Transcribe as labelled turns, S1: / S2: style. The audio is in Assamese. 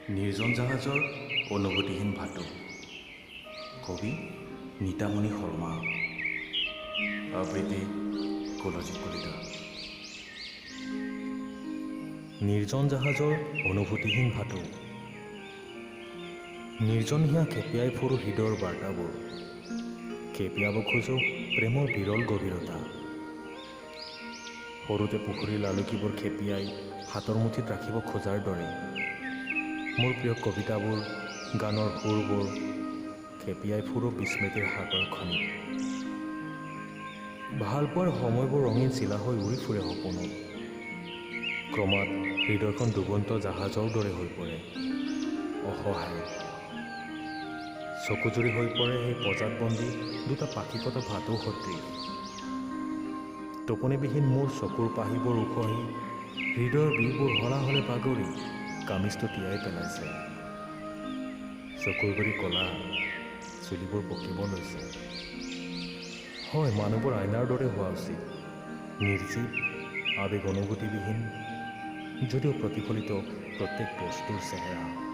S1: নিৰ্জন জাহাজৰ অনুভূতিহীন ভাটৌ। কবি নীতামণি শৰ্মা। আবৃত্তি কলজিৎ কলিতা। নিৰ্জন জাহাজৰ অনুভূতিহীন ভাটৌ। নিৰ্জন হিয়া খেপিয়াই ফুৰো হৃদয়ৰ বাৰ্তাবোৰ। খেপিয়াব খোজো প্ৰেমৰ বিৰল গভীৰতা। সৰুতে পুখুৰীৰ লালুকিবোৰ খেপিয়াই হাতৰ মুঠিত ৰাখিব খোজাৰ দৰে মোৰ প্ৰিয় কবিতাবোৰ, গানৰ সুৰবোৰ খেপিয়াই ফুৰো বিস্মৃতিৰ সাগৰখনিত। ভালপোৱাৰ সময়বোৰ ৰঙীন চিলা হৈ উৰি ফুৰে সপোনত। ক্ৰমাৎ হৃদয়খন ডুবন্ত জাহাজৰ দৰে হৈ পৰে, অসহায়। চকুজুৰি হৈ পৰে সেই পজাতবন্দী দুটা পাখিকত ভাটৌ সদৃশ। টোপনিবিহীন মোৰ চকুৰ পাহিবোৰ উখহি হৃদয়ৰ বিষবোৰ হলাহলে বাগৰি কামিজটো তিয়াই পেলাইছে। চকুৰ গুৰি কলা, চুলিবোৰ পকিব লৈছে। হয়, মানুহবোৰ আইনাৰ দৰে হোৱা উচিত, নিৰ্জীৱ, আৱেগ অনুভূতিবিহীন, যদিও প্ৰতিফলিত প্ৰত্যেক বস্তুৰ চেহেৰা।